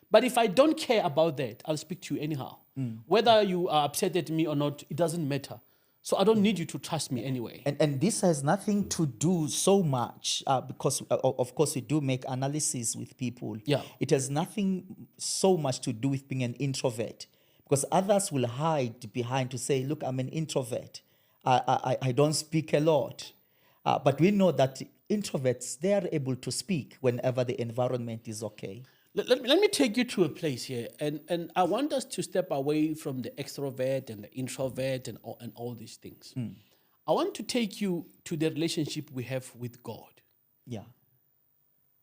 But if I don't care about that, I'll speak to you anyhow. Whether you are upset at me or not, it doesn't matter. So I don't need you to trust me anyway. And this has nothing to do so much, because of course we do make analysis with people. Yeah. It has nothing so much to do with being an introvert, because others will hide behind to say, look, I'm an introvert. I don't speak a lot. But we know that introverts, they are able to speak whenever the environment is okay. Let me take you to a place here, and I want us to step away from the extrovert and the introvert and all these things. I want to take you to the relationship we have with God. Yeah.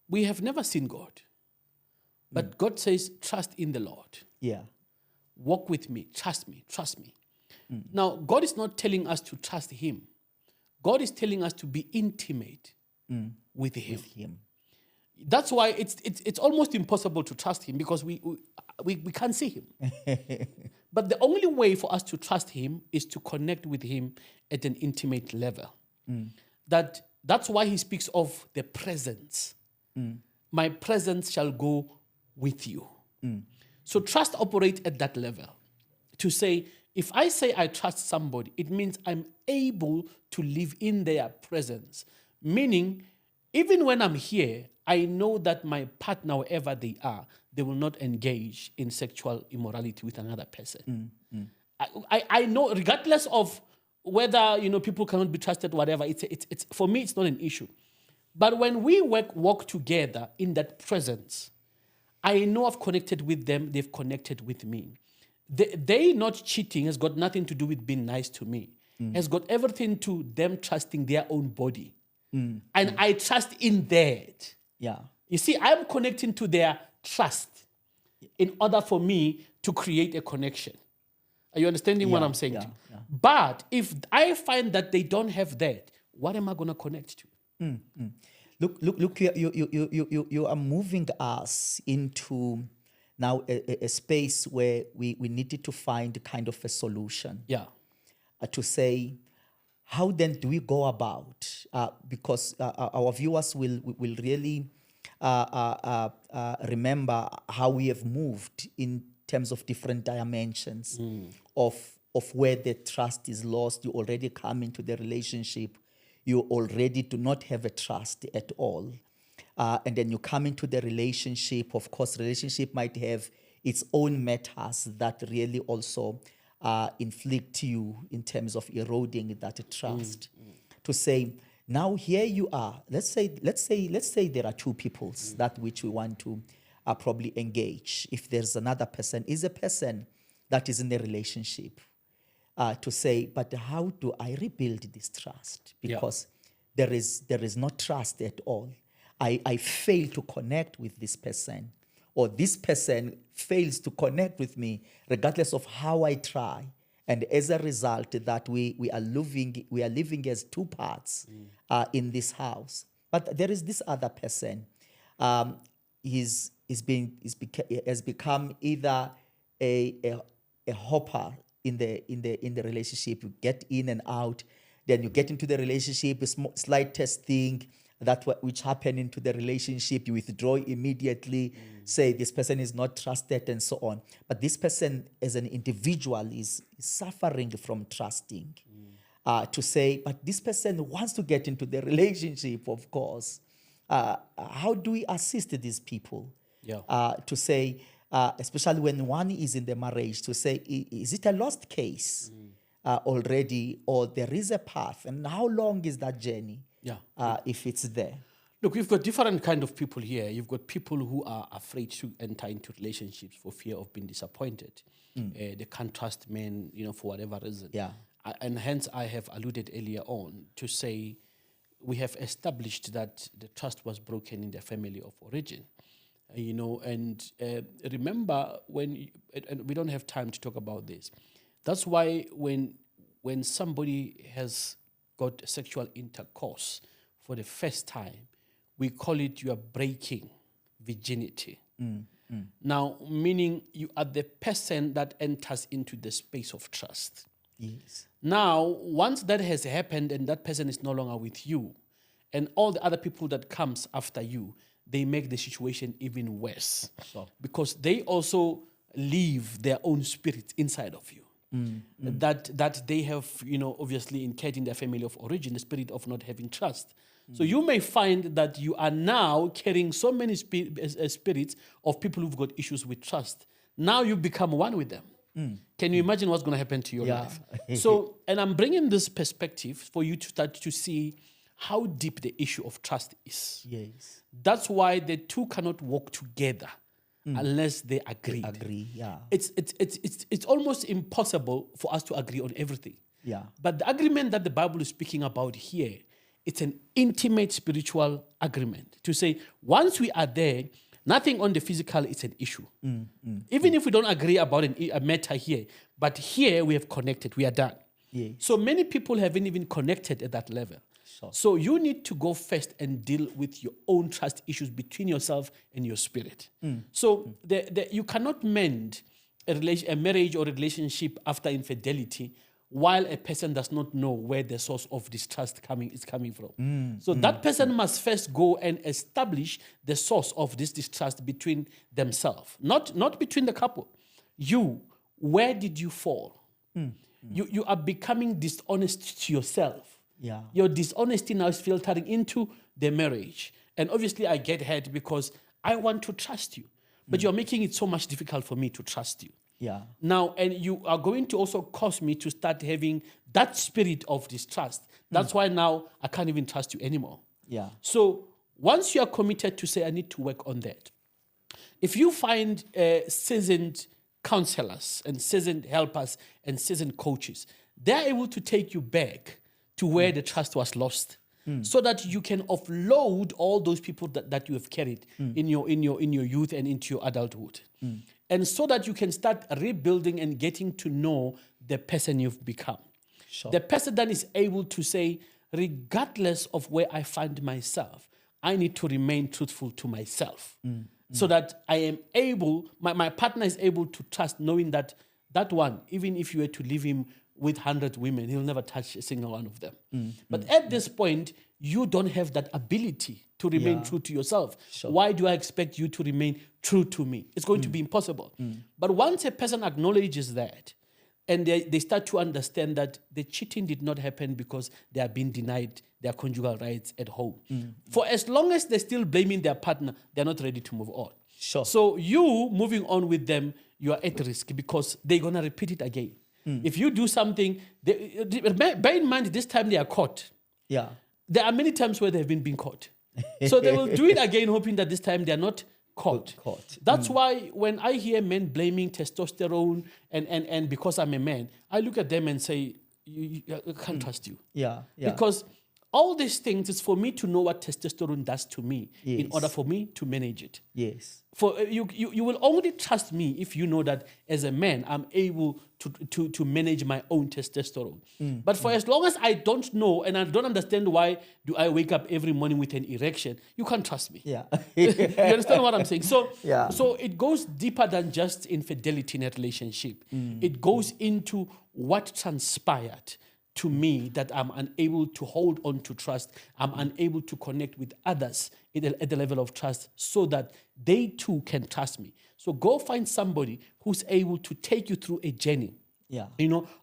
We have never seen God, but God says, trust in the Lord. Yeah. Walk with me, trust me. Now, God is not telling us to trust Him. God is telling us to be intimate with Him. That's why it's almost impossible to trust Him, because we can't see Him. But the only way for us to trust Him is to connect with Him at an intimate level. That's why He speaks of the presence. My presence shall go with you. So trust operates at that level. To say, if I say I trust somebody, it means I'm able to live in their presence. Meaning, even when I'm here, I know that my partner, wherever they are, they will not engage in sexual immorality with another person. I know, regardless of whether people cannot be trusted, whatever. It's for me, it's not an issue. But when we walk together in that presence, I know I've connected with them. They've connected with me. They not cheating has got nothing to do with being nice to me. Has got everything to them trusting their own body, and I trust in that. Yeah. You see, I'm connecting to their trust in order for me to create a connection. Are you understanding what I'm saying to you? Yeah. But if I find that they don't have that, what am I going to connect to? Look, you are moving us into now a space where we needed to find kind of a solution. Yeah. To say, how then do we go about? Because our viewers will really remember how we have moved in terms of different dimensions of where the trust is lost. You already come into the relationship. You already do not have a trust at all. And then you come into the relationship. Of course, relationship might have its own matters that really also inflict you in terms of eroding that trust. To say, now here you are. Let's say there are two peoples that which we want to probably engage. If there's another person, is a person that is in a relationship. To say, but how do I rebuild this trust? Because there is no trust at all. I fail to connect with this person, or this person fails to connect with me, regardless of how I try. And as a result, that we are living as two parts in this house. But there is this other person. Has become either a hopper in the relationship. You get in and out, then you get into the relationship, a slight testing, which happen into the relationship, you withdraw immediately, say this person is not trusted and so on. But this person as an individual is suffering from trusting. To say, but this person wants to get into the relationship, of course. How do we assist these people? To say, especially when one is in the marriage, to say, is it a lost case already, or there is a path? And how long is that journey? If it's there. Look, we've got different kind of people here. You've got people who are afraid to enter into relationships for fear of being disappointed. They can't trust men, for whatever reason. And hence I have alluded earlier on to say we have established that the trust was broken in their family of origin. And remember and we don't have time to talk about this. That's why when somebody has got sexual intercourse for the first time, we call it you are breaking virginity. Now, meaning you are the person that enters into the space of trust. Yes. Now, once that has happened and that person is no longer with you, and all the other people that comes after you, they make the situation even worse. Because they also leave their own spirit inside of you. That they have, obviously incurred in their family of origin, the spirit of not having trust. So you may find that you are now carrying so many spirits of people who've got issues with trust. Now you become one with them. Can you imagine what's going to happen to your life? So, and I'm bringing this perspective for you to start to see how deep the issue of trust is. Yes. That's why the two cannot walk together unless they agree. It's almost impossible for us to agree on everything. But the agreement that the Bible is speaking about here, it's an intimate spiritual agreement. To say, once we are there, nothing on the physical is an issue. Even if we don't agree about a matter here, but here we have connected, we are done. So many people haven't even connected at that level. So you need to go first and deal with your own trust issues between yourself and your spirit. So you cannot mend a marriage or a relationship after infidelity while a person does not know where the source of this trust is coming from. So that person must first go and establish the source of this distrust between themselves, not between the couple. Where did you fall? You are becoming dishonest to yourself. Your dishonesty now is filtering into the marriage. And obviously I get hurt because I want to trust you. But you're making it so much difficult for me to trust you. Yeah. Now, and you are going to also cause me to start having that spirit of distrust. That's why now I can't even trust you anymore. Yeah. So once you are committed to say, I need to work on that, if you find seasoned counselors and seasoned helpers and seasoned coaches, they're able to take you back to where the trust was lost, so that you can offload all those people that you have carried in your youth and into your adulthood. And so that you can start rebuilding and getting to know the person you've become. Sure. The person that is able to say, regardless of where I find myself, I need to remain truthful to myself. So that I am able, my partner is able to trust, knowing that that one, even if you were to leave him with 100 women, he'll never touch a single one of them. But at this point, you don't have that ability to remain true to yourself. Sure. Why do I expect you to remain true to me? It's going to be impossible. But once a person acknowledges that, and they start to understand that the cheating did not happen because they are being denied their conjugal rights at home. For as long as they're still blaming their partner, they're not ready to move on. Sure. So you moving on with them, you are at risk because they're going to repeat it again. If you do something, bear in mind this time they are caught. Yeah. There are many times where they've been caught. So they will do it again, hoping that this time they're not caught. That's why when I hear men blaming testosterone and because I'm a man, I look at them and say, I can't trust you. Yeah. Because all these things is for me to know what testosterone does to me in Yes. order for me to manage it. Yes. For you will only trust me if you know that as a man I'm able to manage my own testosterone. But for as long as I don't know and I don't understand why do I wake up every morning with an erection, you can't trust me. Yeah. You understand what I'm saying? So, Yeah. so it goes deeper than just infidelity in a relationship. It goes into what transpired to me that I'm unable to hold on to trust. I'm unable to connect with others at the level of trust so that they too can trust me. So go find somebody who's able to take you through a journey, Yeah.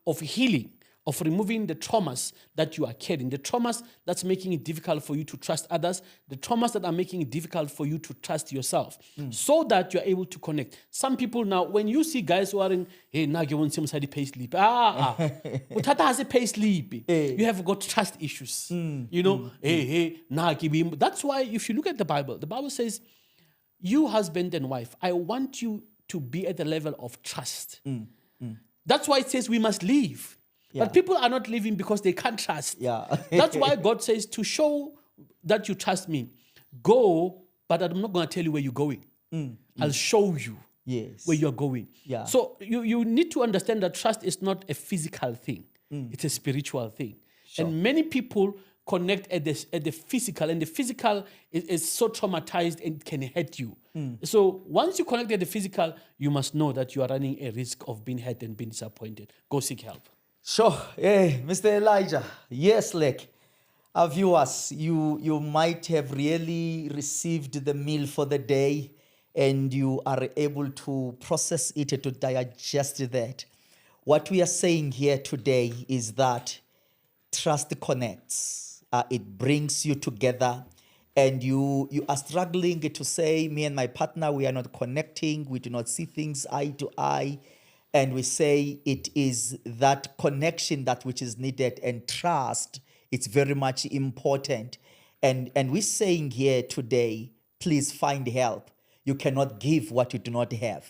of healing, of removing the traumas that you are carrying, the traumas that's making it difficult for you to trust others, the traumas that are making it difficult for you to trust yourself, so that you're able to connect. Some people now, when you see guys wearing, hey, now you want some pay sleep. Utata has a pay sleep. You have got trust issues. Hey, that's why if you look at the Bible says, you husband and wife, I want you to be at the level of trust. That's why it says we must leave. Yeah. But people are not living because they can't trust. Yeah. That's why God says to show that you trust me, go, but I'm not going to tell you where you're going. I'll show you Yes. where you're going. Yeah. So you need to understand that trust is not a physical thing. It's a spiritual thing. Sure. And many people connect at the physical, and the physical is so traumatized and can hurt you. So once you connect at the physical, you must know that you are running a risk of being hurt and being disappointed. Go seek help. Sure. Hey, Mr. Elijah. Yes, like our viewers, you might have really received the meal for the day and you are able to process it, to digest that. What we are saying here today is that trust connects. It brings you together, and you are struggling to say, me and my partner, we are not connecting. We do not see things eye to eye. And we say it is that connection that which is needed, and trust, it's very much important. And we're saying here today, please find help. You cannot give what you do not have.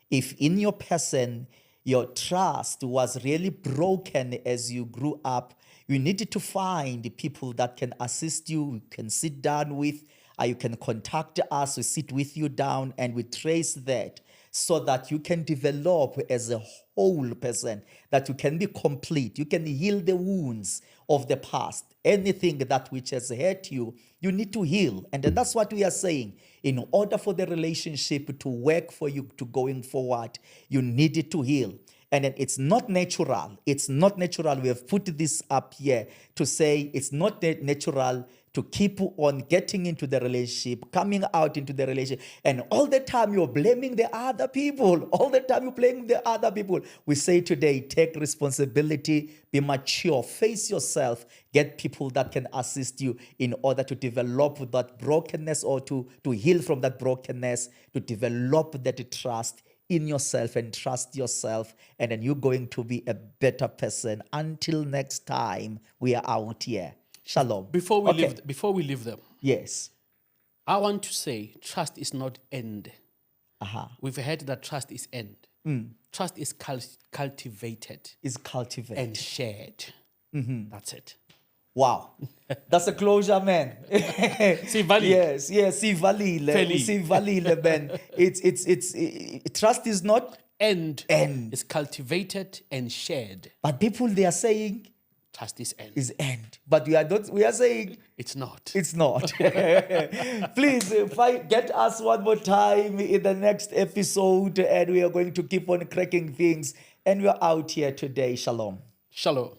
If in your person, your trust was really broken as you grew up, you needed to find people that can assist you, you can sit down with, you can contact us, we sit with you down and we trace that, so that you can develop as a whole person, that you can be complete. You can heal the wounds of the past. Anything that which has hurt you, you need to heal. And then that's what we are saying. In order for the relationship to work for you to going forward, you need it to heal. And then it's not natural. It's not natural. We have put this up here to say it's not natural to keep on getting into the relationship, coming out into the relationship, and all the time you're blaming the other people. All the time you're blaming the other people. We say today, take responsibility, be mature, face yourself, get people that can assist you in order to develop that brokenness, or to heal from that brokenness, to develop that trust in yourself and trust yourself, and then you're going to be a better person. Until next time, we are out here. Shalom. Before we leave them, Yes. I want to say trust is not end. Uh-huh. We've heard that trust is end. Trust is cultivated Is cultivated. and shared. That's it. Wow. That's a closure, man. Sivalile. Yes, Sivalile. Phiri. Sivalile, man. It's trust is not End. end. Is cultivated and shared. But people, they are saying Trust is end. is end. But we are saying It's not. it's not. Please get us one more time in the next episode, and we are going to keep on cracking things. And we're out here today. Shalom. Shalom.